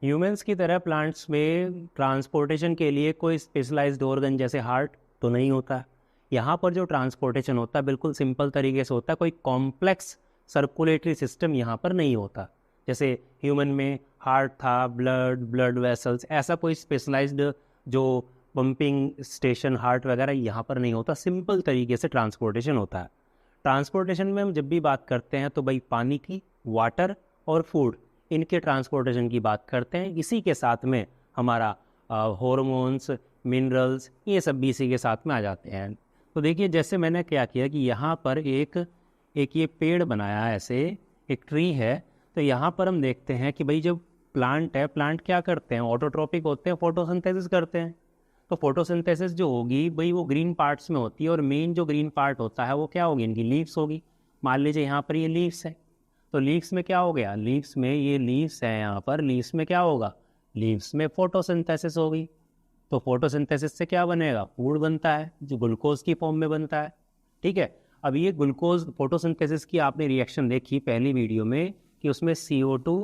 Humans की तरह plants में ट्रांसपोर्टेशन के लिए कोई स्पेशलाइज्ड ऑर्गन जैसे हार्ट तो नहीं होता। यहाँ पर जो ट्रांसपोर्टेशन होता है बिल्कुल सिंपल तरीके से होता है, कोई कॉम्प्लेक्स सर्कुलेटरी सिस्टम यहाँ पर नहीं होता। जैसे ह्यूमन में हार्ट था, ब्लड वेसल्स, ऐसा कोई स्पेशलाइज्ड जो पंपिंग स्टेशन हार्ट वगैरह यहाँ पर नहीं होता। सिंपल तरीके से ट्रांसपोर्टेशन होता है। ट्रांसपोर्टेशन में हम जब भी बात करते हैं तो भाई पानी की, वाटर और फूड, इनके ट्रांसपोर्टेशन की बात करते हैं। इसी के साथ में हमारा हॉर्मोन्स, मिनरल्स, ये सब भी इसी के साथ में आ जाते हैं। तो देखिए जैसे मैंने क्या किया कि यहाँ पर एक ये पेड़ बनाया है, ऐसे एक ट्री है। तो यहाँ पर हम देखते हैं कि भाई जब प्लांट है, प्लांट क्या करते हैं, ऑटोट्रॉपिक होते हैं, फोटोसिंथेसिस करते हैं। तो फोटोसिंथेसिस जो होगी भाई वो ग्रीन पार्ट्स में होती है, और मेन जो ग्रीन पार्ट होता है वो क्या होगी, इनकी लीव्स होगी। मान लीजिए यहाँ पर ये लीव्स है, तो लीव्स में क्या हो गया, लीव्स में ये लीव्स है, यहाँ पर लीव्स में क्या होगा, लीव्स में फोटोसिंथेसिस होगी। तो फोटोसिंथेसिस से क्या बनेगा, फूड बनता है जो ग्लूकोज की फॉर्म में बनता है। ठीक है। अब ये ग्लूकोज फोटोसिंथेसिस की आपने रिएक्शन देखी पहली वीडियो में कि उसमें CO2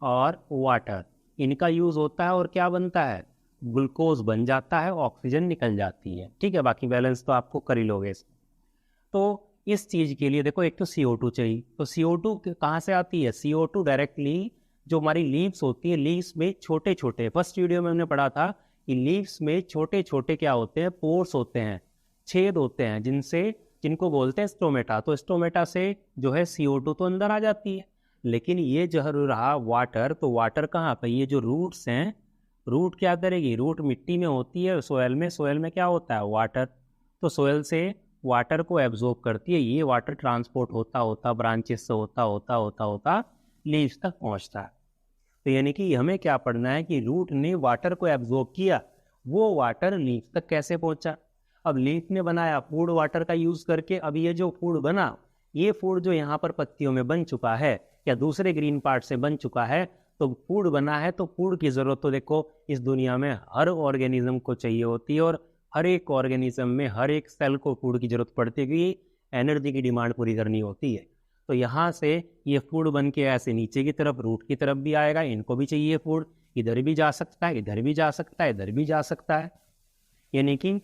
और वाटर इनका यूज़ होता है, और क्या बनता है, ग्लूकोज बन जाता है, ऑक्सीजन निकल जाती है। ठीक है, बाकी बैलेंस तो आपको कर ही लोगे इसमें। तो इस चीज़ के लिए देखो एक तो CO2 चाहिए, तो CO2 कहाँ से आती है, CO2 डायरेक्टली जो हमारी लीव्स होती है, लीव्स में छोटे छोटे, फर्स्ट वीडियो में हमने पढ़ा था कि लीव्स में छोटे छोटे क्या होते हैं, पोर्स होते हैं, छेद होते हैं, जिनको बोलते हैं स्टोमेटा। तो स्टोमेटा से जो है CO2 तो अंदर आ जाती है। लेकिन ये जो रहा वाटर, तो वाटर कहाँ पर, ये जो रूट्स हैं, रूट क्या करेगी, रूट मिट्टी में होती है, सोयल में, सोयल में क्या होता है, वाटर। तो सोयल से वाटर को एब्जॉर्ब करती है, ये वाटर ट्रांसपोर्ट होता होता ब्रांचेस से होता होता होता होता लीव्स तक पहुंचता है। तो यानी कि हमें क्या पढ़ना है कि रूट ने वाटर को एब्जॉर्ब किया, वो वाटर लीव्स तक कैसे पहुंचा। अब लीफ ने बनाया फूड वाटर का यूज करके। अब ये जो फूड बना, ये फूड जो यहाँ पर पत्तियों में बन चुका है या दूसरे ग्रीन पार्ट से बन चुका है, तो फूड बना है, तो फूड की जरूरत तो देखो इस दुनिया में हर ऑर्गेनिज्म को चाहिए होती है, और हर एक ऑर्गेनिज्म में हर एक सेल को फूड की जरूरत पड़ती है, क्योंकि एनर्जी की डिमांड पूरी करनी होती है। तो यहाँ से ये फूड बन के ऐसे नीचे की तरफ रूट की तरफ भी आएगा, इनको भी चाहिए फूड, इधर भी जा सकता है, इधर भी जा सकता है, इधर भी जा सकता है। यानी कि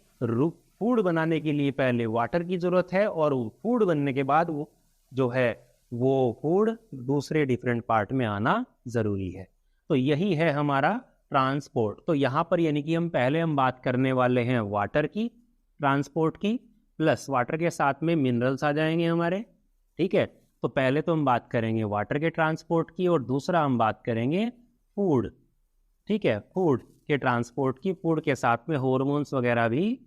फूड बनाने के लिए पहले वाटर की जरूरत है, और फूड बनने के बाद वो जो है वो फूड दूसरे डिफरेंट पार्ट में आना जरूरी है। तो यही है हमारा ट्रांसपोर्ट। तो यहाँ पर यानी कि हम बात करने वाले हैं वाटर की, ट्रांसपोर्ट की, प्लस वाटर के साथ में मिनरल्स आ जाएंगे हमारे। ठीक है। तो पहले तो हम बात करेंगे वाटर के ट्रांसपोर्ट की, और दूसरा हम बात करेंगे फूड। ठीक है, फूड के ट्रांसपोर्ट की, फूड के साथ में हॉर्मोन्स वगैरह भी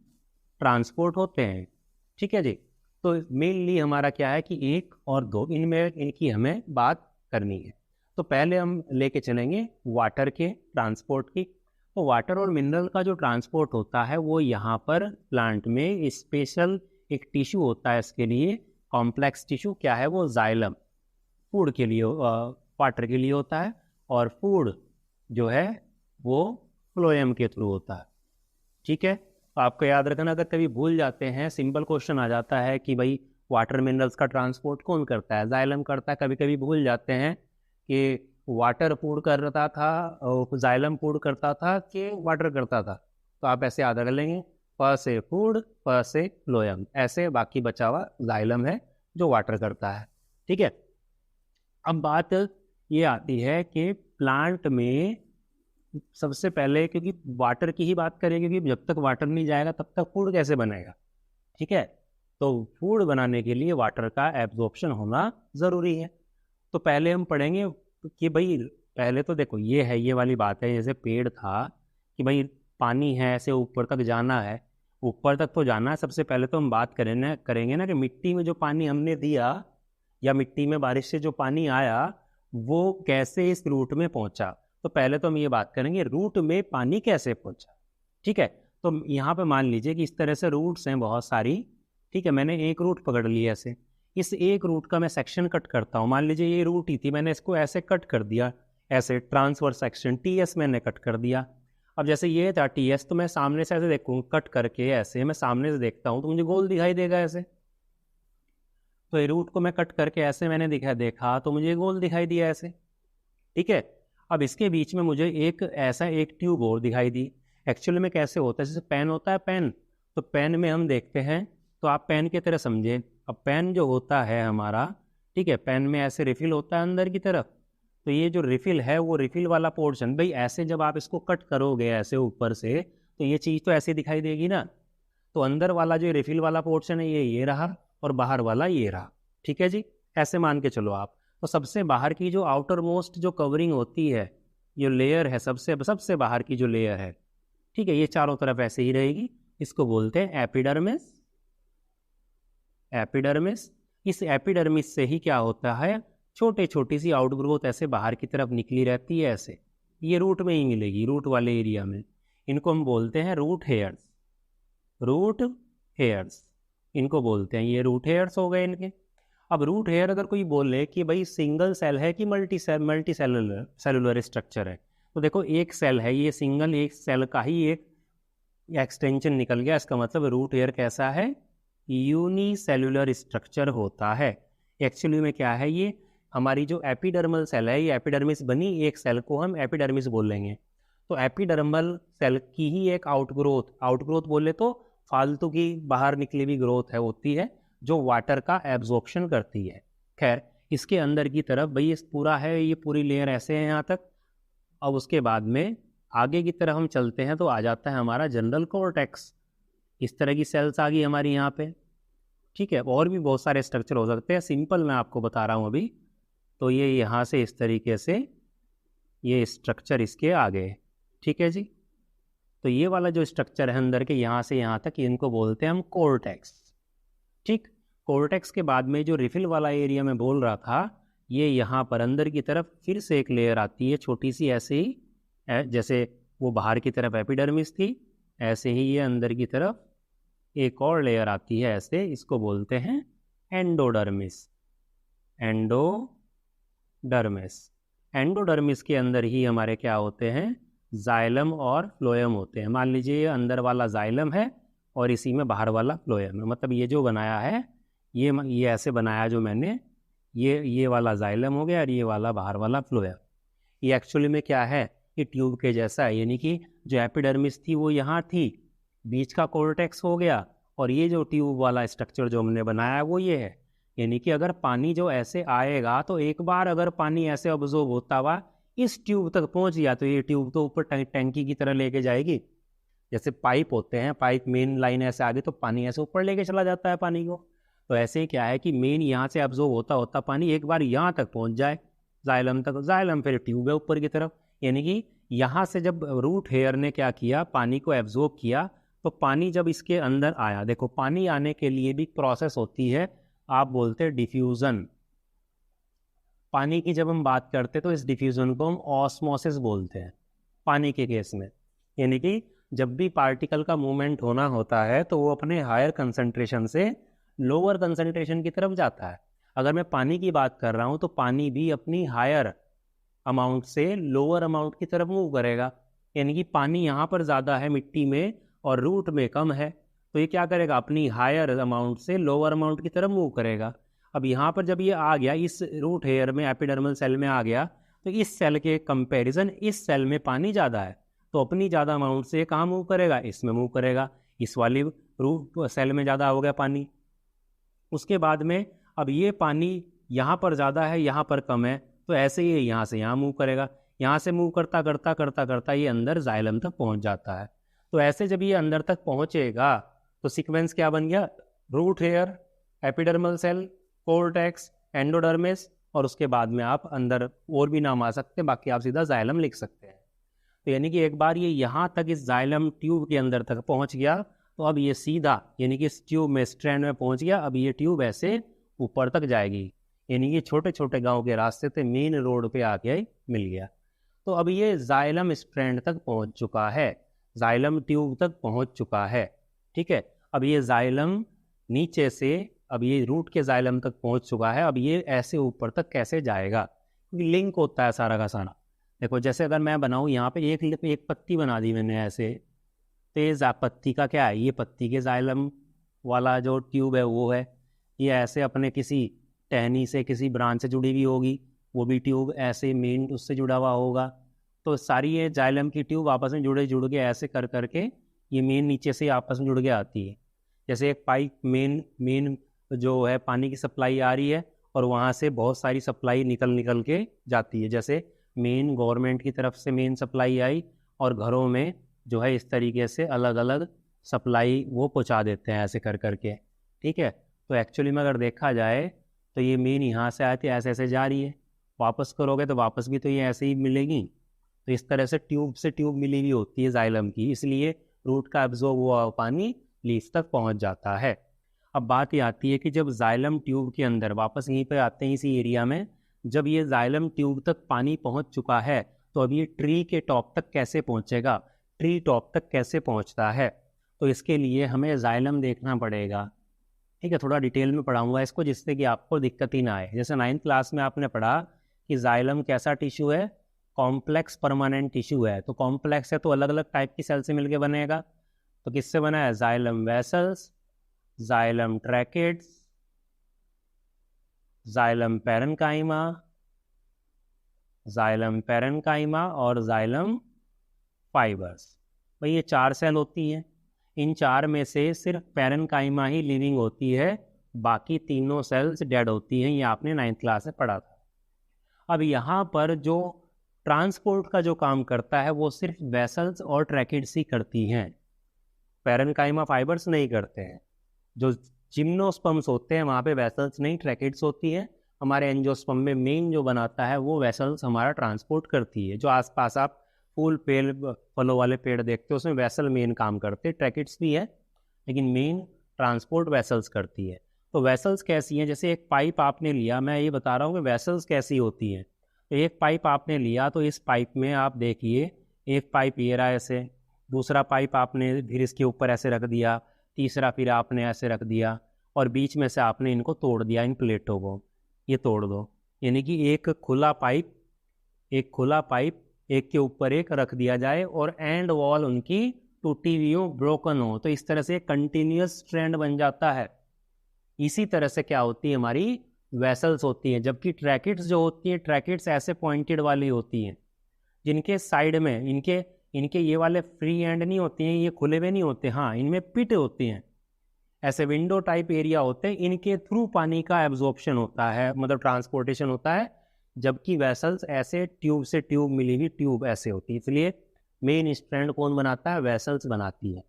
ट्रांसपोर्ट होते हैं। ठीक है जी। तो मेनली हमारा क्या है कि एक और दो, इनमें एक ही हमें बात करनी है। तो पहले हम लेके चलेंगे वाटर के ट्रांसपोर्ट की। तो वाटर और मिनरल का जो ट्रांसपोर्ट होता है वो यहाँ पर प्लांट में स्पेशल एक टिश्यू होता है इसके लिए, कॉम्प्लेक्स टिश्यू। क्या है वो, जाइलम, फूड के लिए, वाटर के लिए होता है, और फूड जो है वो फ्लोएम के थ्रू होता है। ठीक है। तो आपको याद रखना, अगर कभी भूल जाते हैं, सिंपल क्वेश्चन आ जाता है कि भाई वाटर मिनरल्स का ट्रांसपोर्ट कौन करता है, जाइलम करता है। कभी कभी भूल जाते हैं कि वाटर फूड करता था, जाइलम फूड करता था कि वाटर करता था। तो आप ऐसे याद रख लेंगे, प से फूड, प से फ्लोएम, ऐसे बाकी बचा हुआ जाइलम है जो वाटर करता है। ठीक है। अब बात ये आती है कि प्लांट में सबसे पहले, क्योंकि वाटर की ही बात करेंगे, क्योंकि जब तक वाटर नहीं जाएगा तब तक फूड कैसे बनेगा। ठीक है। तो फूड बनाने के लिए वाटर का एब्जॉर्प्शन होना ज़रूरी है। तो पहले हम पढ़ेंगे कि भाई पहले तो देखो ये है, ये वाली बात है, जैसे पेड़ था कि भाई पानी है, ऐसे ऊपर तक जाना है, ऊपर तक तो जाना है। सबसे पहले तो हम बात करेंगे ना कि मिट्टी में जो पानी हमने दिया, या मिट्टी में बारिश से जो पानी आया, वो कैसे इस रूट में पहुंचा। तो पहले तो हम ये बात करेंगे रूट में पानी कैसे पहुंचा। ठीक है। तो यहाँ पे मान लीजिए कि इस तरह से रूट्स हैं बहुत सारी। ठीक है, मैंने एक रूट पकड़ लिया ऐसे, इस एक रूट का मैं सेक्शन कट करता हूँ। मान लीजिए ये रूट ही थी, मैंने इसको ऐसे कट कर दिया, ऐसे ट्रांसवर्स सेक्शन TS मैंने कट कर दिया। अब जैसे ये था TS, तो मैं सामने से ऐसे देखूँ, कट करके ऐसे मैं सामने से देखता हूँ तो मुझे गोल दिखाई देगा ऐसे। तो ये रूट को मैं कट करके ऐसे मैंने देखा तो मुझे गोल दिखाई दिया ऐसे। ठीक है। अब इसके बीच में मुझे एक ट्यूब और दिखाई दी। एक्चुअली में कैसे होता है, जैसे पेन होता है, पेन, तो पेन में हम देखते हैं, तो आप पेन की तरह समझे। अब पेन जो होता है हमारा, ठीक है, पेन में ऐसे रिफिल होता है अंदर की तरफ, तो ये जो रिफिल है वो रिफिल वाला पोर्शन, भाई ऐसे जब आप इसको कट करोगे ऐसे ऊपर से, तो ये चीज़ तो ऐसे दिखाई देगी ना। तो अंदर वाला जो रिफिल वाला पोर्शन है ये रहा, और बाहर वाला ये रहा, ठीक है जी। ऐसे मान के चलो आप। तो सबसे बाहर की जो आउटर मोस्ट जो कवरिंग होती है, जो लेयर है, सबसे सबसे बाहर की जो लेयर है, ठीक है, ये चारों तरफ ऐसे ही रहेगी। इसको बोलते हैं एपिडर्मिस। एपिडर्मिस, इस एपिडर्मिस से ही क्या होता है, छोटे छोटी सी आउटग्रोथ ऐसे बाहर की तरफ निकली रहती है ऐसे, ये रूट में ही मिलेगी, रूट वाले एरिया में। इनको हम बोलते हैं रूट हेयर्स। रूट हेयर्स इनको बोलते हैं, ये रूट हेयर्स हो गए इनके। अब रूट हेयर अगर कोई बोले कि भाई सिंगल सेल है कि मल्टी सेलुलर स्ट्रक्चर है, तो देखो एक सेल है, ये सिंगल एक सेल का ही एक एक्सटेंशन निकल गया, इसका मतलब रूट हेयर कैसा है, यूनिसेलुलर स्ट्रक्चर होता है। एक्चुअली में क्या है, ये हमारी जो एपिडर्मल सेल है, ये एपिडर्मिस बनी एक सेल को हम एपिडर्मिस बोलेंगे। तो एपिडर्मल सेल की ही एक आउटग्रोथ बोले तो फालतू की बाहर निकली हुई ग्रोथ है होती है, जो वाटर का एब्जॉर्प्शन करती है। खैर, इसके अंदर की तरफ भाई ये पूरा है, ये पूरी लेयर ऐसे है यहाँ तक। अब उसके बाद में आगे की तरफ हम चलते हैं तो आ जाता है हमारा जनरल कॉर्टेक्स। इस तरह की सेल्स आ गई हमारी यहाँ पे, ठीक है। और भी बहुत सारे स्ट्रक्चर हो सकते हैं, सिंपल मैं आपको बता रहा हूँ अभी। तो ये यहाँ से इस तरीके से ये स्ट्रक्चर इसके आ गए, ठीक है जी। तो ये वाला जो स्ट्रक्चर है अंदर के यहाँ से यहाँ तक, इनको बोलते हैं हम कोर्टेक्स, ठीक। कोर्टेक्स के बाद में जो रिफिल वाला एरिया मैं बोल रहा था, ये यहाँ पर अंदर की तरफ फिर से एक लेयर आती है छोटी सी, ऐसे ही जैसे वो बाहर की तरफ एपिडर्मिस थी, ऐसे ही ये अंदर की तरफ एक और लेयर आती है ऐसे, इसको बोलते हैं एंडोडर्मिस। एंडोडर्मिस के अंदर ही हमारे क्या होते हैं, जाइलम और फ्लोएम होते हैं। मान लीजिए ये अंदर वाला जाइलम है और इसी में बाहर वाला फ्लोएम है, मतलब ये जो बनाया है, ये ऐसे बनाया जो मैंने, ये वाला जाइलम हो गया और ये वाला बाहर वाला फ्लोएम। ये एक्चुअली में क्या है, ये ट्यूब के जैसा है, यानी कि जो एपिडर्मिस थी वो यहाँ थी, बीच का कोर्टेक्स हो गया, और ये जो ट्यूब वाला स्ट्रक्चर जो हमने बनाया है वो ये है। यानी कि अगर पानी जो ऐसे आएगा, तो एक बार अगर पानी ऐसे ऑब्जॉर्ब होता हुआ इस ट्यूब तक पहुंच गया, तो ये ट्यूब तो ऊपर टैंकी की तरह लेके जाएगी। जैसे पाइप होते हैं, पाइप मेन लाइन ऐसे आगे, तो पानी ऐसे ऊपर लेके चला जाता है पानी को। तो ऐसे ही क्या है कि मेन यहाँ से ऑब्जॉर्ब होता होता पानी एक बार यहाँ तक पहुँच जाए, जाइलम तक, जाइलम फिर ट्यूब है ऊपर की तरफ। यानी कि यहाँ से जब रूट हेयर ने क्या किया, पानी को एब्जॉर्ब किया, तो पानी जब इसके अंदर आया, देखो पानी आने के लिए भी प्रोसेस होती है, आप बोलते हैं डिफ्यूज़न। पानी की जब हम बात करते हैं तो इस डिफ्यूज़न को हम ऑस्मोसिस बोलते हैं पानी के केस में। यानी कि जब भी पार्टिकल का मूवमेंट होना होता है तो वो अपने हायर कंसंट्रेशन से लोअर कंसंट्रेशन की तरफ जाता है। अगर मैं पानी की बात कर रहा हूँ तो पानी भी अपनी हायर अमाउंट से लोअर अमाउंट की तरफ मूव करेगा। यानी कि पानी यहाँ पर ज़्यादा है मिट्टी में और रूट में कम है, तो ये क्या करेगा, अपनी हायर अमाउंट से लोअर अमाउंट की तरफ मूव करेगा। अब यहाँ पर जब ये आ गया इस रूट हेयर में, एपिडर्मल सेल में आ गया, तो इस सेल के कंपैरिजन इस सेल में पानी ज़्यादा है, तो अपनी ज़्यादा अमाउंट से कहाँ मूव करेगा, इसमें मूव करेगा। इस वाली रूट सेल में ज़्यादा हो गया पानी। उसके बाद में अब ये पानी यहाँ पर ज़्यादा है, यहाँ पर कम है, तो ऐसे ही यहाँ से यहाँ मूव करेगा। यहाँ से मूव करता करता करता करता ये अंदर जाइलम तक पहुँच जाता है। तो ऐसे जब ये अंदर तक पहुँचेगा तो सीक्वेंस क्या बन गया, root hair, epidermal cell, cortex, endodermis, और उसके बाद में आप अंदर और भी नाम आ सकते हैं, बाकी आप सीधा जाइलम लिख सकते हैं। तो यानी कि एक बार ये यहाँ तक इस जाइलम ट्यूब के अंदर तक पहुँच गया, तो अब ये सीधा यानी कि इस ट्यूब में स्ट्रैंड में पहुँच गया। अब ये ट्यूब ऐसे ऊपर तक जाएगी, यानी कि छोटे छोटे गांव के रास्ते से मेन रोड पे आके मिल गया। तो अब ये जाइलम स्ट्रैंड तक पहुँच चुका है, जाइलम ट्यूब तक पहुँच चुका है, ठीक है। अब ये जाइलम नीचे से, अब ये रूट के जाइलम तक पहुँच चुका है। अब ये ऐसे ऊपर तक कैसे जाएगा, क्योंकि लिंक होता है सारा का सारा। देखो जैसे अगर मैं बनाऊँ यहाँ पे एक पत्ती बना दी मैंने ऐसे, तेज पत्ती का क्या है, ये पत्ती के जाइलम वाला जो ट्यूब है वो है, ये ऐसे अपने किसी टहनी से किसी ब्रांच से जुड़ी हुई होगी, वो भी ट्यूब ऐसे मेन उससे जुड़ा हुआ होगा। तो सारी ये जाइलम की ट्यूब आपस में जुड़ के ऐसे कर करके ये मेन नीचे से आपस में जुड़ के आती है। जैसे एक पाइप मेन जो है पानी की सप्लाई आ रही है और वहाँ से बहुत सारी सप्लाई निकल के जाती है। जैसे मेन गवर्नमेंट की तरफ से मेन सप्लाई आई और घरों में जो है इस तरीके से अलग अलग सप्लाई वो पहुँचा देते हैं ऐसे कर करके। ठीक है, तो एक्चुअली में अगर देखा जाए तो ये मेन यहाँ से आती है ऐसे ऐसे जा रही है, वापस करोगे तो वापस भी तो ये ऐसे ही मिलेगी। तो इस तरह से ट्यूब मिली हुई होती है जाइलम की, इसलिए रूट का एब्जॉर्ब हुआ पानी लीफ तक पहुँच जाता है। अब बात ये आती है कि जब जाइलम ट्यूब के अंदर, वापस यहीं पे आते हैं इसी एरिया में, जब ये जाइलम ट्यूब तक पानी पहुंच चुका है तो अब ये ट्री के टॉप तक कैसे पहुंचेगा, ट्री टॉप तक कैसे पहुंचता है, तो इसके लिए हमें जाइलम देखना पड़ेगा। ठीक है, थोड़ा डिटेल में पढ़ाऊंगा इसको जिससे कि आपको दिक्कत ही ना आए। जैसे 9th क्लास में आपने पढ़ा कि जाइलम कैसा टिश्यू है, कॉम्प्लेक्स परमानेंट टिश्यू है। तो कॉम्प्लेक्स है तो अलग अलग टाइप की सेल से मिलकर बनेगा। तो किससे बना है, xylem vessels, xylem tracheids, xylem parenchyma, xylem parenchyma और जाइलम फाइबर्स। भाई ये 4 सेल होती हैं। इन 4 में से सिर्फ पैरेन्काइमा ही लिविंग होती है, बाकी तीनों सेल्स डेड होती हैं। ये आपने 9th क्लास में पढ़ा था। अब यहाँ पर जो ट्रांसपोर्ट का जो काम करता है वो सिर्फ वेसल्स और ट्रैकेट्स ही करती हैं, पैरेन्काइमा फाइबर्स नहीं करते हैं। जो जिम्नोस्पर्म्स होते हैं वहाँ पे वेसल्स नहीं ट्रैकेट्स होती है। हमारे एंजियोस्पर्म में मेन जो बनाता है वो वेसल्स हमारा ट्रांसपोर्ट करती है। जो आसपास आप फूल पेड़ फलों वाले पेड़ देखते हो उसमें वेसल मेन काम करते हैं, ट्रैकेट्स भी है लेकिन मेन ट्रांसपोर्ट वेसल्स करती है। तो वेसल्स कैसी हैं, जैसे एक पाइप आपने लिया, मैं ये बता रहा हूँ कि वेसल्स कैसी होती हैं। तो एक पाइप आपने लिया तो इस पाइप में आप देखिए, एक पाइप ये रहा ऐसे, दूसरा पाइप आपने फिर इसके ऊपर ऐसे रख दिया, तीसरा फिर आपने ऐसे रख दिया और बीच में से आपने इनको तोड़ दिया, इन प्लेटों को ये तोड़ दो। यानी कि एक खुला पाइप एक के ऊपर एक रख दिया जाए और एंड वॉल उनकी टूटी हुई हो, ब्रोकन हो, तो इस तरह से कंटिन्यूअस स्ट्रैंड बन जाता है। इसी तरह से क्या होती है, हमारी वेसल्स होती हैं। जबकि ट्रैकेट्स जो होती हैं, ट्रैकेट्स ऐसे पॉइंटेड वाली होती हैं जिनके साइड में इनके ये वाले फ्री एंड नहीं होते हैं, ये खुले हुए नहीं होते, हाँ इनमें पिट होती हैं, ऐसे विंडो टाइप एरिया होते हैं, इनके थ्रू पानी का एब्जॉर्प्शन होता है, मतलब ट्रांसपोर्टेशन होता है। जबकि वेसल्स ऐसे ट्यूब से ट्यूब मिली हुई ट्यूब ऐसे होती है। इसलिए मेन स्ट्रैंड कौन बनाता है, वेसल्स बनाती है।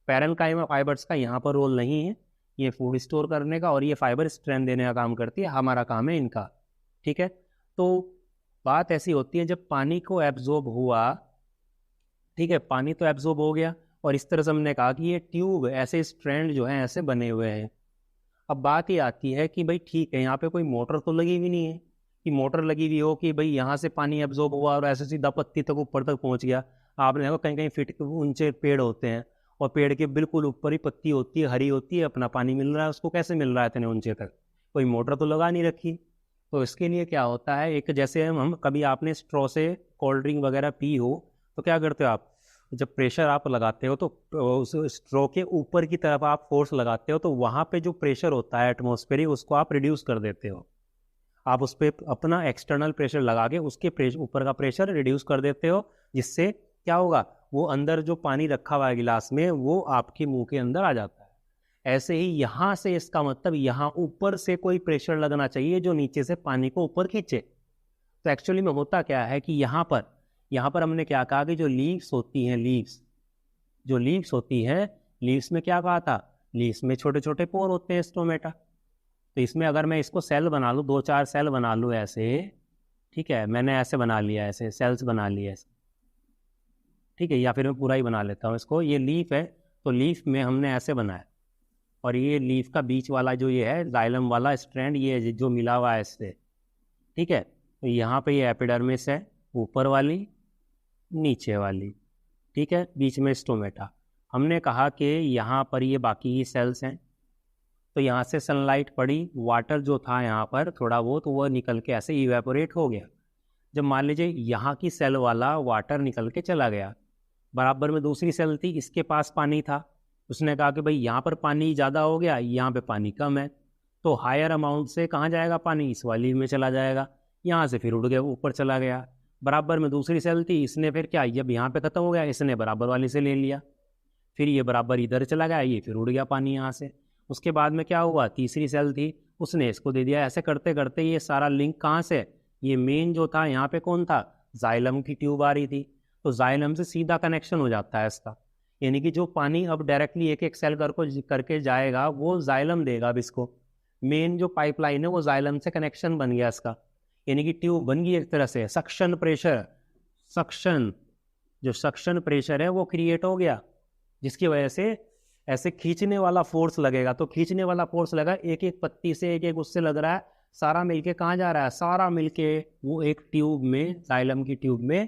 पैरेन्काइमा फाइबर्स का यहाँ पर रोल नहीं है, ये फूड स्टोर करने का और ये फाइबर स्ट्रैंड देने का काम करती है, हमारा काम है इनका। ठीक है, तो बात ऐसी होती है जब पानी को एब्जॉर्ब हुआ, ठीक है, पानी तो एब्जॉर्ब हो गया और इस तरह से हमने कहा कि ये ट्यूब ऐसे स्ट्रैंड जो हैं ऐसे बने हुए हैं। अब बात ये आती है कि भाई ठीक है, यहाँ पे कोई मोटर तो लगी हुई नहीं है कि मोटर लगी हुई हो कि भाई यहाँ से पानी एब्जॉर्ब हुआ और ऐसे सीधा पत्ती तक ऊपर तक पहुँच गया। आपने देखो कहीं कहीं फीट ऊंचे पेड़ होते हैं और पेड़ के बिल्कुल ऊपर ही पत्ती होती है, हरी होती है, अपना पानी मिल रहा है उसको, कैसे मिल रहा है इतने ऊंचे तक, कोई मोटर तो लगा नहीं रखी। तो इसके लिए क्या होता है, एक जैसे हम कभी आपने स्ट्रॉ से कोल्ड ड्रिंक वगैरह पी हो तो क्या करते हो आप, जब प्रेशर आप लगाते हो तो उस स्ट्रॉ के ऊपर की तरफ आप फोर्स लगाते हो तो वहाँ पे जो प्रेशर होता है एटमॉस्फेरिक उसको आप रिड्यूस कर देते हो। आप उस पर अपना एक्सटर्नल प्रेशर लगा के उसके ऊपर का प्रेशर रिड्यूस कर देते हो, जिससे क्या होगा, वो अंदर जो पानी रखा हुआ है गिलास में वो आपके मुंह के अंदर आ जाता है। ऐसे ही यहाँ से इसका मतलब यहाँ ऊपर से कोई प्रेशर लगना चाहिए जो नीचे से पानी को ऊपर खींचे। तो एक्चुअली में होता क्या है कि यहाँ पर हमने क्या कहा कि जो लीव्स होती हैं, लीव्स होती हैं, लीव्स में क्या कहा था, लीव्स में छोटे छोटे पोर होते हैं, स्टोमेटा। तो इसमें अगर मैं इसको सेल बना लूँ, 2-4 सेल बना लूँ ऐसे, ठीक है, मैंने ऐसे बना लिया, ऐसे सेल्स बना लिए ऐसे, ठीक है, या फिर मैं पूरा ही बना लेता हूँ इसको। ये लीफ है तो लीफ में हमने ऐसे बनाया और ये लीफ का बीच वाला जो ये है जाइलम वाला स्ट्रैंड, ये जो मिला हुआ है इससे, ठीक है, तो यहाँ पे ये एपिडर्मिस है, ऊपर वाली नीचे वाली, ठीक है, बीच में स्टोमेटा। हमने कहा कि यहाँ पर ये बाकी ही सेल्स हैं, तो यहाँ से सनलाइट पड़ी, वाटर जो था यहाँ पर थोड़ा बहुत तो वो निकल के ऐसे इवेपोरेट हो गया। जब मान लीजिए यहाँ की सेल वाला वाटर निकल के चला गया, बराबर में दूसरी सेल थी, इसके पास पानी था, उसने कहा कि भाई यहाँ पर पानी ज़्यादा हो गया, यहाँ पे पानी कम है, तो हायर अमाउंट से कहाँ जाएगा पानी, इस वाली में चला जाएगा। यहाँ से फिर उड़ गया ऊपर चला गया। बराबर में दूसरी सेल थी, इसने फिर क्या, जब यहाँ पे ख़त्म हो गया इसने बराबर वाली से ले लिया, फिर ये बराबर इधर चला गया, ये फिर उड़ गया पानी यहाँ से। उसके बाद में क्या हुआ, तीसरी सेल थी, उसने इसको दे दिया। ऐसे करते करते ये सारा लिंक कहाँ से, ये मेन जो था यहाँ पे कौन था, जाइलम की ट्यूब आ रही थी, तो जाइलम से सीधा कनेक्शन हो जाता है इसका। यानी कि जो पानी अब डायरेक्टली एक एक सेल करके जाएगा वो जाइलम देगा अब इसको। मेन जो पाइपलाइन है वो जाइलम से कनेक्शन बन गया इसका, यानी कि ट्यूब बन गई एक तरह से। सक्शन प्रेशर, जो सक्शन प्रेशर है वो क्रिएट हो गया, जिसकी वजह से ऐसे खींचने वाला फोर्स लगेगा। तो खींचने वाला फोर्स लगा, एक एक पत्ती से एक एक उससे लग रहा है, सारा मिलके कहाँ जा रहा है, सारा मिलके वो एक ट्यूब में, जाइलम की ट्यूब में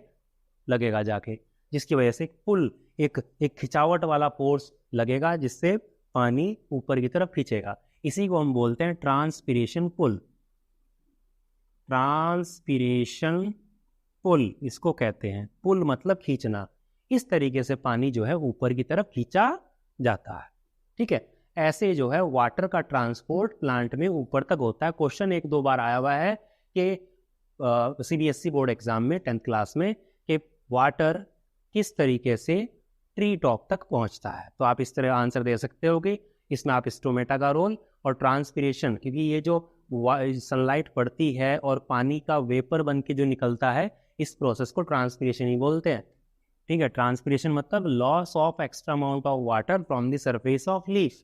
लगेगा जाके, जिसकी वजह से पुल, एक खिंचावट वाला फोर्स लगेगा जिससे पानी ऊपर की तरफ खींचेगा। इसी को हम बोलते हैं ट्रांसपिरेशन पुल। ट्रांसपिरेशन पुल इसको कहते हैं, पुल मतलब खींचना। इस तरीके से पानी जो है ऊपर की तरफ खींचा जाता है। ठीक है, ऐसे जो है वाटर का ट्रांसपोर्ट प्लांट में ऊपर तक होता है। क्वेश्चन एक दो बार आया हुआ है कि सीबीएसई बोर्ड एग्जाम में 10th क्लास में, कि वाटर किस तरीके से ट्री टॉप तक पहुंचता है। तो आप इस तरह आंसर दे सकते हो कि इसमें आप स्टोमेटा का रोल और ट्रांसपिरेशन, क्योंकि ये जो सनलाइट पड़ती है और पानी का वेपर बन के जो निकलता है, इस प्रोसेस को ट्रांसपिरेशन ही बोलते हैं। ठीक है, ट्रांसपिरेशन मतलब loss of extra amount of water from the surface of leaf.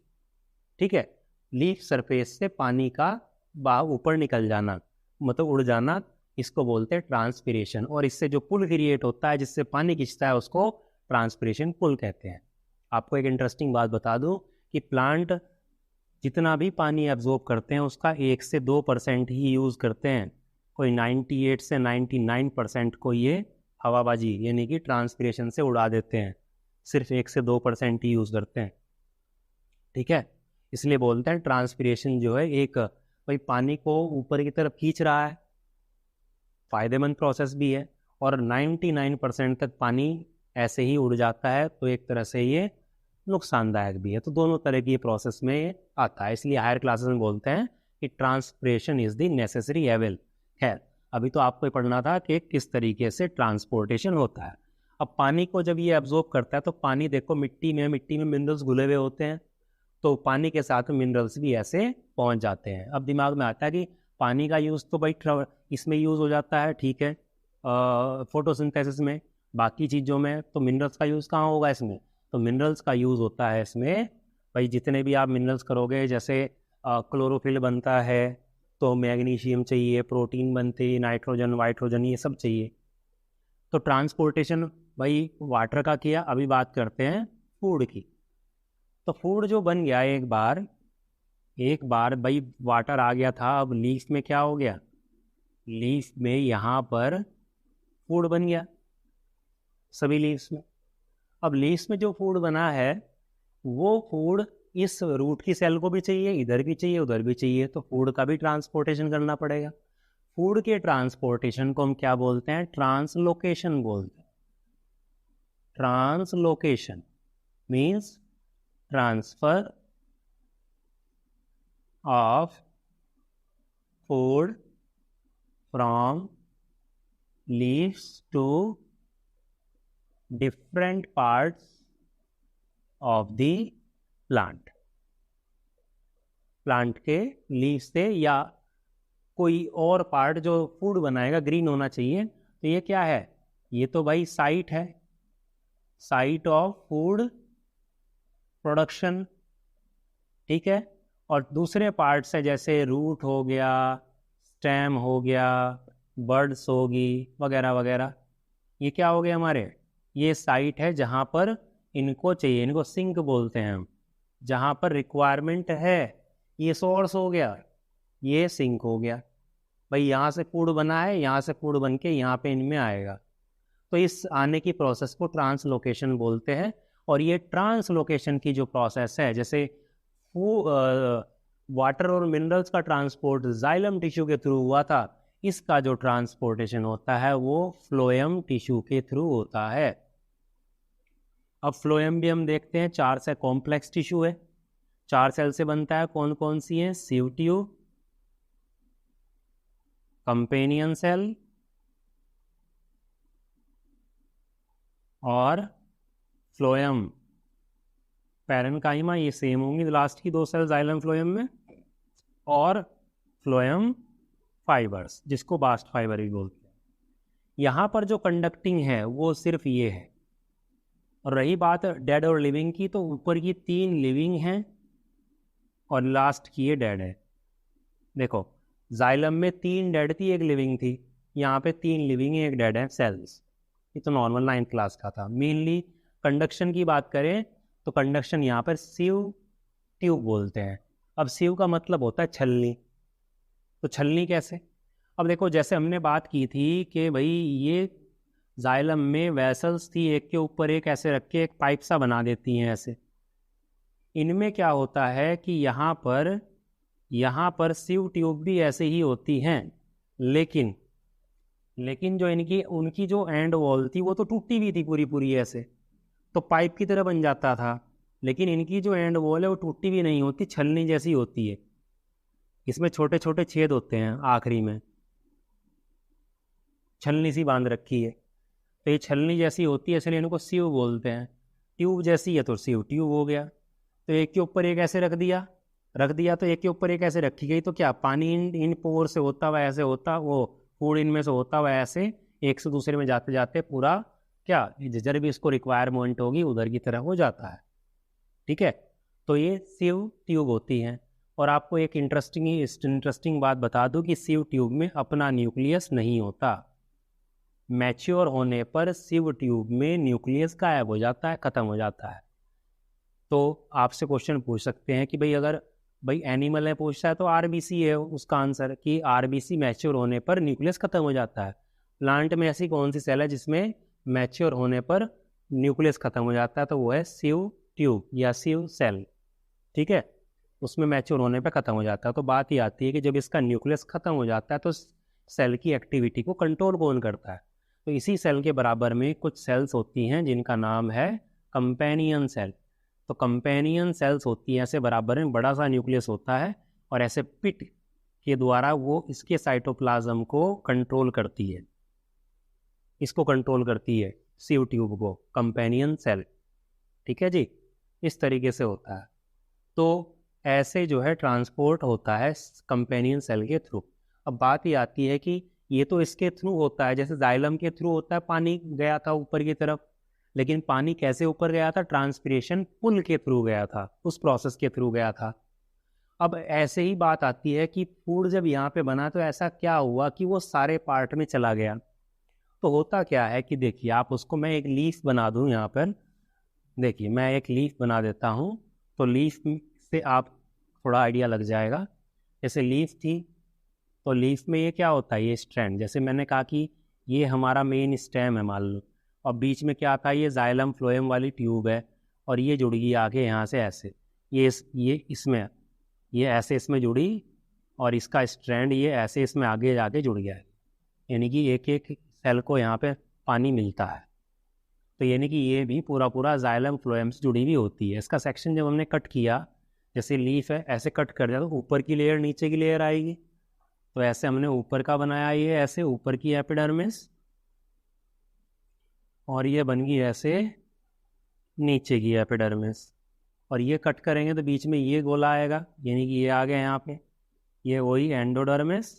ठीक है, लीफ सरफेस से पानी का बहाव ऊपर निकल जाना, मतलब उड़ जाना, इसको बोलते हैं ट्रांसपिरेशन। और इससे जो पुल क्रिएट होता है जिससे पानी खींचता है उसको ट्रांसपिरेशन पुल कहते हैं। आपको एक इंटरेस्टिंग बात बता दूं कि प्लांट जितना भी पानी एब्जॉर्ब करते हैं उसका 1 से 2% ही यूज़ करते हैं। कोई 98 से 99% को ये हवाबाजी यानी कि ट्रांसपिरेशन से उड़ा देते हैं, सिर्फ 1 से 2% ही यूज़ करते हैं। ठीक है, इसलिए बोलते हैं ट्रांसपिरेशन जो है एक भाई पानी को ऊपर की तरफ खींच रहा है, फ़ायदेमंद प्रोसेस भी है, और 99% तक पानी ऐसे ही उड़ जाता है, तो एक तरह से ये नुकसानदायक भी है। तो दोनों तरह की प्रोसेस में आता है, इसलिए हायर क्लासेस में बोलते हैं कि ट्रांसपिरेशन इज़ द नेसेसरी एवल। खैर, अभी तो आपको पढ़ना था कि किस तरीके से ट्रांसपोर्टेशन होता है। अब पानी को जब ये एब्जॉर्ब करता है तो पानी देखो मिट्टी में मिनरल्स घुले हुए होते हैं, तो पानी के साथ मिनरल्स भी ऐसे पहुंच जाते हैं। अब दिमाग में आता है कि पानी का यूज़ तो भाई इसमें यूज़ हो जाता है, ठीक है, फोटोसिंथेसिस में, बाकी चीज़ों में तो मिनरल्स का यूज़ कहाँ होगा इसमें, तो मिनरल्स का यूज़ होता है इसमें भाई जितने भी आप मिनरल्स करोगे, जैसे क्लोरोफिल बनता है तो मैग्नीशियम चाहिए, प्रोटीन बनते हैं, नाइट्रोजन वाइट्रोजन ये सब चाहिए। तो ट्रांसपोर्टेशन भाई वाटर का किया, अभी बात करते हैं फूड की। तो फूड जो बन गया एक बार भाई वाटर आ गया था, अब लीफ में क्या हो गया, लीफ में यहाँ पर फूड बन गया सभी लीव्स में। अब लीव्स में जो फूड बना है वो फूड इस रूट की सेल को भी चाहिए, इधर भी चाहिए, उधर भी चाहिए, तो फूड का भी ट्रांसपोर्टेशन करना पड़ेगा। फूड के ट्रांसपोर्टेशन को हम क्या बोलते हैं, ट्रांसलोकेशन बोलते हैं। Translocation means transfer of food from leaves to different parts of the plant के लीव से, या कोई और पार्ट जो फूड बनाएगा ग्रीन होना चाहिए। तो ये क्या है, ये तो भाई साइट है, साइट ऑफ फूड प्रोडक्शन। ठीक है, और दूसरे पार्ट से जैसे रूट हो गया, स्टेम हो गया, बर्ड्स होगी वगैरह वगैरह, ये क्या हो गया हमारे, ये साइट है जहाँ पर इनको चाहिए, इनको सिंक बोलते हैं हम, जहाँ पर रिक्वायरमेंट है। ये सोर्स हो गया, ये सिंक हो गया, भाई यहाँ से फूड बना है, यहाँ से फूड बन के यहाँ पे इनमें आएगा। तो इस आने की प्रोसेस को ट्रांसलोकेशन बोलते हैं। और ये ट्रांसलोकेशन की जो प्रोसेस है, जैसे वाटर और मिनरल्स का ट्रांसपोर्ट जाइलम टिश्यू के थ्रू हुआ था, इसका जो ट्रांसपोर्टेशन होता है वो फ्लोएम टिश्यू के थ्रू होता है। अब फ्लोएम भी हम देखते हैं 4 से कॉम्प्लेक्स टिश्यू है, 4 सेल से बनता है, कौन कौन सी है, सीव ट्यूब, कंपेनियन सेल और फ्लोएम पैरेन्काइमा, ये सेम होंगी लास्ट की दो सेल जाइलम फ्लोएम में, और फ्लोएम फाइबर्स जिसको बास्ट फाइबर भी बोलते हैं। यहाँ पर जो कंडक्टिंग है वो सिर्फ ये है। और रही बात डेड और लिविंग की, तो ऊपर की 3 लिविंग हैं और लास्ट की ये डेड है। देखो जाइलम में 3 डेड थी, 1 लिविंग थी, यहाँ पे 3 लिविंग है, 1 डेड है सेल्स। ये तो नॉर्मल 9th क्लास का था। मेनली कंडक्शन की बात करें तो कंडक्शन यहाँ पर सीव ट्यूब बोलते हैं। अब सीव का मतलब होता है छलनी। तो छलनी कैसे? अब देखो जैसे हमने बात की थी कि भाई ये जाइलम में वेसल्स थी, एक के ऊपर एक ऐसे रख के एक पाइप सा बना देती हैं ऐसे। इनमें क्या होता है कि यहाँ पर सीव ट्यूब भी ऐसे ही होती हैं, लेकिन जो उनकी जो एंड वॉल थी वो तो टूटी हुई थी पूरी पूरी ऐसे, तो पाइप की तरह बन जाता था। लेकिन इनकी जो एंड वॉल है वो टूटी भी नहीं होती, छलनी जैसी होती है। इसमें छोटे छोटे छेद होते हैं आखिरी में, छलनी सी बांध रखी है, तो ये छलनी जैसी होती है, इसलिए इनको सीव बोलते हैं। ट्यूब जैसी है तो सीव ट्यूब हो गया। तो एक के ऊपर एक ऐसे रख दिया तो एक के ऊपर एक ऐसे रखी गई, तो क्या पानी इन पोर से होता हुआ ऐसे होता, वो फूड इनमें से होता हुआ ऐसे एक से दूसरे में जाते जाते पूरा क्या जिधर भी इसको रिक्वायरमेंट होगी उधर की तरह हो जाता है। ठीक है, तो ये सीव ट्यूब होती हैं। और आपको एक इंटरेस्टिंग बात बता दूं कि सीव ट्यूब में अपना न्यूक्लियस नहीं होता। मैच्योर होने पर सीव ट्यूब में न्यूक्लियस गायब हो जाता है, ख़त्म हो जाता है। तो आपसे क्वेश्चन पूछ सकते हैं कि भाई एनिमल है, पूछता है तो आरबीसी है उसका आंसर, कि आरबीसी मैच्योर होने पर न्यूक्लियस खत्म हो जाता है। प्लांट में ऐसी कौन सी सेल है जिसमें मैच्योर होने पर न्यूक्लियस खत्म हो जाता है? तो वो है सीव ट्यूब या सीव सेल। ठीक है, उसमें मैच्योर होने पर खत्म हो जाता है। तो बात ये आती है कि जब इसका न्यूक्लियस खत्म हो जाता है तो सेल की एक्टिविटी को कंट्रोल कौन करता है? तो इसी सेल के बराबर में कुछ सेल्स होती हैं जिनका नाम है कंपेनियन सेल। तो कंपेनियन सेल्स होती हैं ऐसे बराबर में, बड़ा सा न्यूक्लियस होता है और ऐसे पिट के द्वारा वो इसके साइटोप्लाज्म को कंट्रोल करती है, इसको कंट्रोल करती है सीव ट्यूब को, कंपेनियन सेल। ठीक है जी, इस तरीके से होता है। तो ऐसे जो है ट्रांसपोर्ट होता है कंपेनियन सेल के थ्रू। अब बात ये आती है कि ये तो इसके थ्रू होता है, जैसे जाइलम के थ्रू होता है, पानी गया था ऊपर की तरफ, लेकिन पानी कैसे ऊपर गया था? ट्रांसपिरेशन पुल के थ्रू गया था, उस प्रोसेस के थ्रू गया था। अब ऐसे ही बात आती है कि फूड जब यहाँ पे बना तो ऐसा क्या हुआ कि वो सारे पार्ट में चला गया? तो होता क्या है कि देखिए, आप उसको, मैं एक लीफ बना दूँ यहाँ पर, देखिए मैं एक लीफ बना देता हूँ, तो लीफ से आप थोड़ा आइडिया लग जाएगा। जैसे लीफ थी, तो लीफ में ये क्या होता है? ये स्ट्रैंड, जैसे मैंने कहा कि ये हमारा मेन स्टेम है मान लो, और बीच में क्या था? ये जाइलम फ्लोएम वाली ट्यूब है, और ये जुड़ गई आगे यहाँ से ऐसे, ये इसमें, ये ऐसे इसमें जुड़ी, और इसका स्ट्रैंड ये ऐसे इसमें आगे जाके जुड़ गया है, यानी कि एक एक सेल को यहाँ पे पानी मिलता है। तो यानी कि ये भी पूरा जाइलम फ्लोएम से जुड़ी हुई होती है। इसका सेक्शन जब हमने कट किया, जैसे लीफ है ऐसे कट कर दिया, तो ऊपर की लेयर नीचे की लेयर आएगी। तो ऐसे हमने ऊपर का बनाया, ये ऐसे ऊपर की एपिडर्मिस, और ये बन गई ऐसे नीचे की एपिडर्मिस। और ये कट करेंगे तो बीच में ये गोला आएगा, यानी कि ये आ गया यहाँ पे, ये वही एंडोडर्मिस,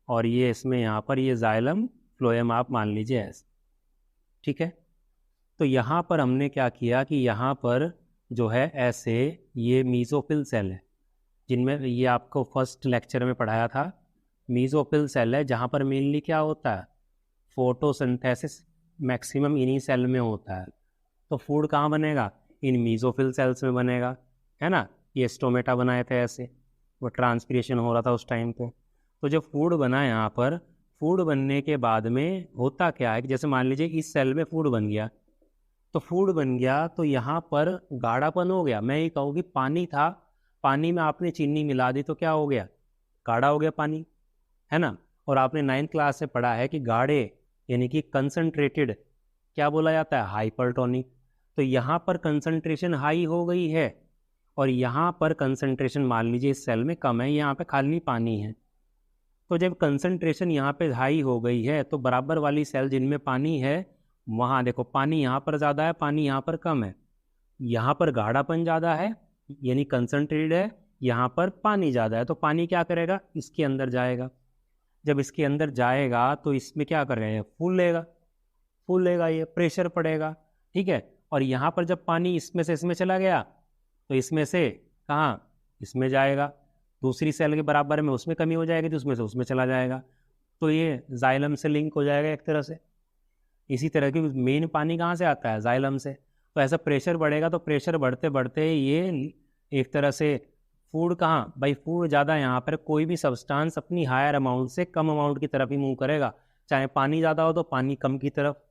और ये इसमें यहाँ पर ये जाइलम फ्लोएम आप मान लीजिए ऐसे। ठीक है, तो यहाँ पर हमने क्या किया कि यहाँ पर जो है ऐसे ये मीजोफिल सेल है, जिनमें ये आपको फर्स्ट लेक्चर में पढ़ाया था, मीजोफिल सेल है, जहाँ पर मेनली क्या होता है? फोटोसिंथेसिस मैक्सिमम इन्हीं सेल में होता है। तो फूड कहाँ बनेगा? इन मीजोफिल सेल्स में बनेगा, है ना। ये स्टोमेटा बनाए थे ऐसे, वो ट्रांसपिरेशन हो रहा था उस टाइम पे। तो जब फूड बना यहाँ पर, फूड बनने के बाद में होता क्या है कि जैसे मान लीजिए इस सेल में फूड बन गया, तो फूड बन गया तो यहाँ पर गाढ़ापन हो गया। मैं ये कहूँ कि पानी था, पानी में आपने चीनी मिला दी तो क्या हो गया? गाढ़ा हो गया पानी, है ना। और आपने 9th क्लास से पढ़ा है कि गाढ़े यानी कि कंसंट्रेटेड क्या बोला जाता है? हाइपरटोनिक। तो यहाँ पर कंसंट्रेशन हाई हो गई है, और यहाँ पर कंसंट्रेशन मान लीजिए इस सेल में कम है, यहाँ पे खाली पानी है। तो जब कंसंट्रेशन यहाँ पे हाई हो गई है तो बराबर वाली सेल जिनमें पानी है वहाँ देखो पानी यहाँ पर ज़्यादा है, पानी यहाँ पर कम है, यहाँ पर गाढ़ापन ज़्यादा है यानी कंसंट्रेटेड है, यहाँ पर पानी ज़्यादा है, तो पानी क्या करेगा, इसके अंदर जाएगा। जब इसके अंदर जाएगा तो इसमें क्या करेगा, फूल लेगा, ये प्रेशर पड़ेगा, ठीक है। और यहाँ पर जब पानी इसमें से इसमें चला गया तो इसमें से कहाँ, इसमें जाएगा, दूसरी सेल के बराबर में उसमें कमी हो जाएगी तो उसमें से उसमें चला जाएगा, तो ये जाइलम से लिंक हो जाएगा एक तरह से। इसी तरह की मेन पानी कहाँ से आता है, जाइलम से। तो ऐसा प्रेशर बढ़ेगा तो प्रेशर बढ़ते बढ़ते ये एक तरह से फूड कहाँ भाई, फूड ज़्यादा यहाँ पर कोई भी सब्सटेंस अपनी हायर अमाउंट से कम अमाउंट की तरफ ही मूव करेगा, चाहे पानी ज़्यादा हो तो पानी कम की तरफ,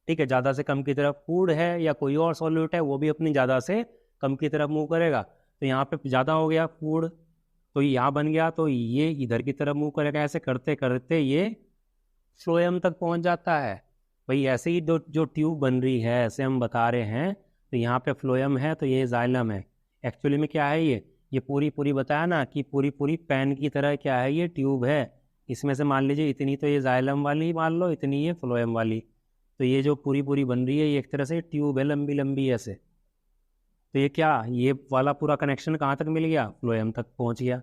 ठीक है, ज़्यादा से कम की तरफ। फूड है या कोई और सॉल्यूट है वो भी अपनी ज़्यादा से कम की तरफ मूव करेगा। तो यहाँ पे ज़्यादा हो गया फूड तो यहाँ बन गया तो ये इधर की तरफ मूव करेगा, ऐसे करते करते ये फ्लोएम तक पहुँच जाता है। भाई ऐसे ही जो ट्यूब बन रही है ऐसे हम बता रहे हैं, तो यहाँ पे फ्लोएम है तो ये जाइलम है। एक्चुअली में क्या है, ये पूरी बताया ना कि पूरी पेन की तरह क्या है, ये ट्यूब है। इसमें से मान लीजिए इतनी तो ये जाइलम वाली मान लो, इतनी ये फ्लोएम वाली, तो ये जो पूरी बन रही है ये एक तरह से ट्यूब है, लंबी लंबी ऐसे। तो ये क्या, ये वाला पूरा कनेक्शन कहाँ तक मिल गया, फ्लोएम तक पहुँच गया।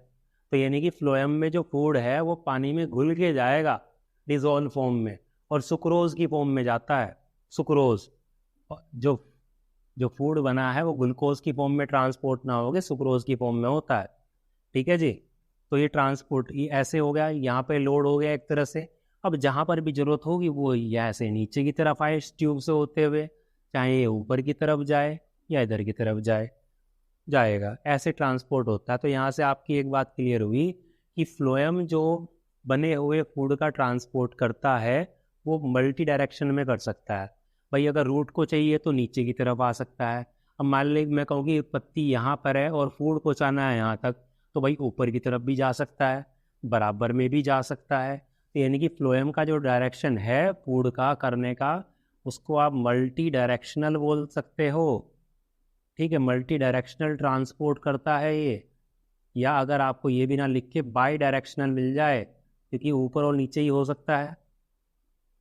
तो यानी कि फ्लोएम में जो फूड है वो पानी में घुल के जाएगा डिजोल्व फॉर्म में, और सुक्रोज की फॉर्म में जाता है। सुक्रोज जो जो फूड बना है वो ग्लूकोज की फॉर्म में ट्रांसपोर्ट ना होगे, सुक्रोज की फॉर्म में होता है, ठीक है जी। तो ये ट्रांसपोर्ट ये ऐसे हो गया, यहाँ पे लोड हो गया एक तरह से। अब जहाँ पर भी जरूरत होगी वो या ऐसे नीचे की तरफ आए इस ट्यूब से होते हुए, चाहे ये ऊपर की तरफ जाए या इधर की तरफ जाएगा, ऐसे ट्रांसपोर्ट होता है। तो यहाँ से आपकी एक बात क्लियर हुई कि फ्लोएम जो बने हुए फूड का ट्रांसपोर्ट करता है वो मल्टी डायरेक्शन में कर सकता है। भाई अगर रूट को चाहिए तो नीचे की तरफ आ सकता है। अब मान ली मैं कहूँ कि पत्ती यहाँ पर है और फूड पहुँचाना है यहाँ तक, तो भाई ऊपर की तरफ भी जा सकता है, बराबर में भी जा सकता है। तो यानी कि फ्लोएम का जो डायरेक्शन है फूड का करने का उसको आप मल्टी डायरेक्शनल बोल सकते हो, ठीक है, मल्टी डायरेक्शनल ट्रांसपोर्ट करता है ये। या अगर आपको ये भी ना लिख के बाई डायरेक्शनल मिल जाए, क्योंकि ऊपर और नीचे ही हो सकता है,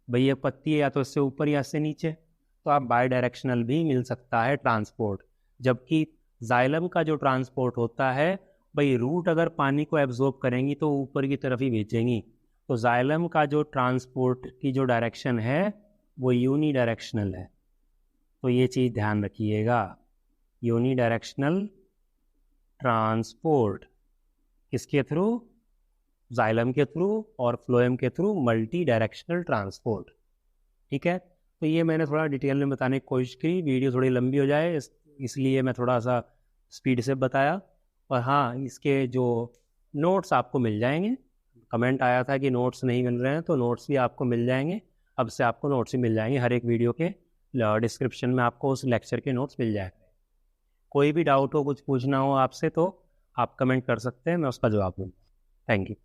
भाई ये पत्ती है या तो इससे ऊपर या इससे नीचे, तो आप बाई डायरेक्शनल भी मिल सकता है ट्रांसपोर्ट। जबकि जाइलम का जो ट्रांसपोर्ट होता है, भाई रूट अगर पानी को एब्जॉर्ब करेंगी तो ऊपर की तरफ ही भेजेंगी, तो जाइलम का जो ट्रांसपोर्ट की जो डायरेक्शन है वो यूनी डायरेक्शनल है। तो ये चीज़ ध्यान रखिएगा, यूनी डायरेक्शनल ट्रांसपोर्ट किसके थ्रू, जाइलम के थ्रू, और फ्लोएम के थ्रू मल्टी डायरेक्शनल ट्रांसपोर्ट, ठीक है। तो ये मैंने थोड़ा डिटेल में बताने की कोशिश की, वीडियो थोड़ी लंबी हो जाए इसलिए मैं थोड़ा सा स्पीड से बताया। और हाँ, इसके जो नोट्स आपको मिल जाएंगे, कमेंट आया था कि नोट्स नहीं मिल रहे हैं, तो नोट्स भी आपको मिल जाएंगे। अब से आपको नोट्स ही मिल जाएंगे, हर एक वीडियो के डिस्क्रिप्शन में आपको उस लेक्चर के नोट्स मिल जाएंगे। कोई भी डाउट हो, कुछ पूछना हो आपसे तो आप कमेंट कर सकते हैं, मैं उसका जवाब दूँगा। Thank you.